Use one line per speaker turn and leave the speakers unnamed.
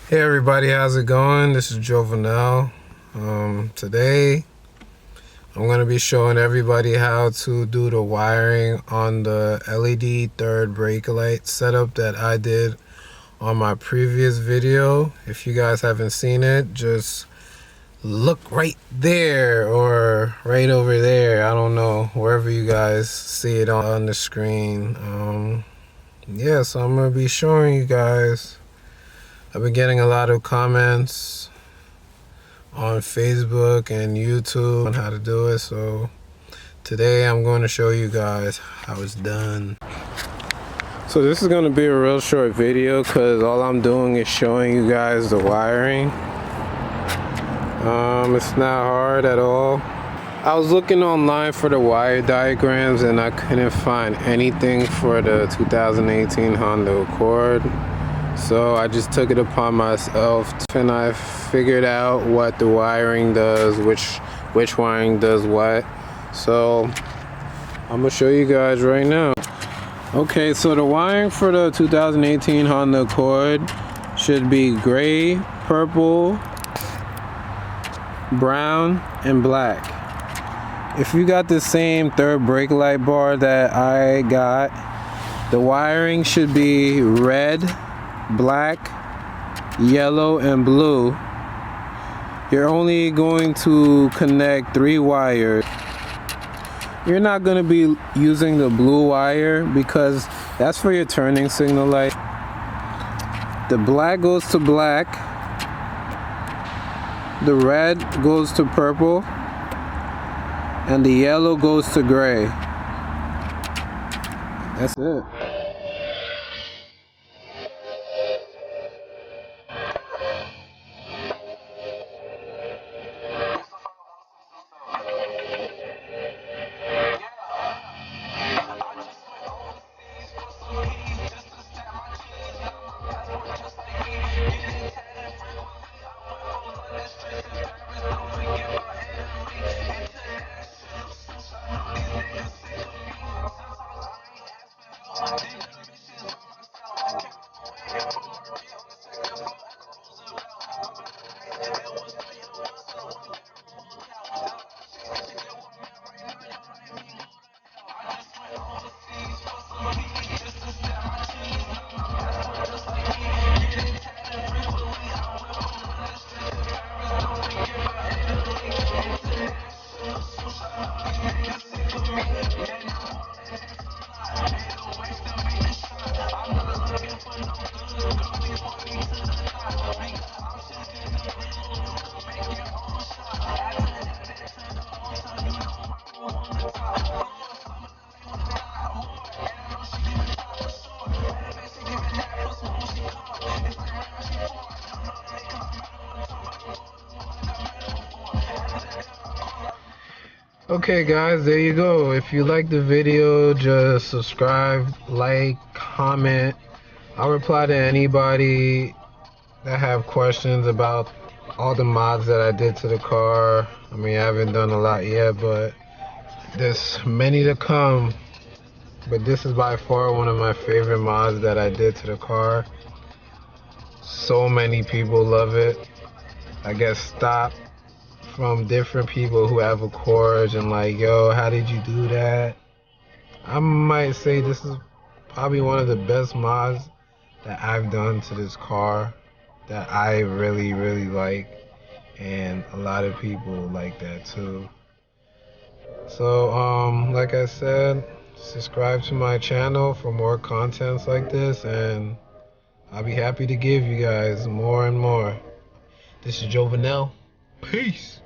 Hey everybody, how's it going? This is Jovenel. Today I'm going to be showing everybody how to do the wiring on the LED third brake light setup that I did on my previous video. If you guys haven't seen it, just look right there or right over there. I don't know, wherever you guys see it on the screen. Yeah, so I'm going to be showing you guys. I've been getting a lot of comments on Facebook and YouTube on how to do it, so today I'm going to show you guys how it's done. So this is going to be a real short video because all I'm doing is showing you guys the wiring. It's not hard at all. I was looking online for the wire diagrams and I couldn't find anything for the 2018 Honda Accord. So I just took it upon myself and I figured out what the wiring does, which wiring does what. So I'm gonna show you guys right now. Okay, so the wiring for the 2018 Honda Accord should be gray, purple, brown, and black. If you got the same third brake light bar that I got, the wiring should be red, black, yellow, and blue. You're only going to connect 3 wires. You're not going to be using the blue wire because that's for your turning signal light. The black goes to black, the red goes to purple, and the yellow goes to gray. That's it. Okay guys, there you go. If you like the video, just subscribe, like, comment. I'll reply to anybody that have questions about all the mods that I did to the car. I mean, I haven't done a lot yet, but there's many to come. But this is by far one of my favorite mods that I did to the car. So many people love it. I get stopped from different people who have Accords and like, yo, how did you do that? I might say this is probably one of the best mods that I've done to this car that I really like, and a lot of people like that too. So like I said, subscribe to my channel for more contents like this, and I'll be happy to give you guys more and more. This is Jovenel. Peace.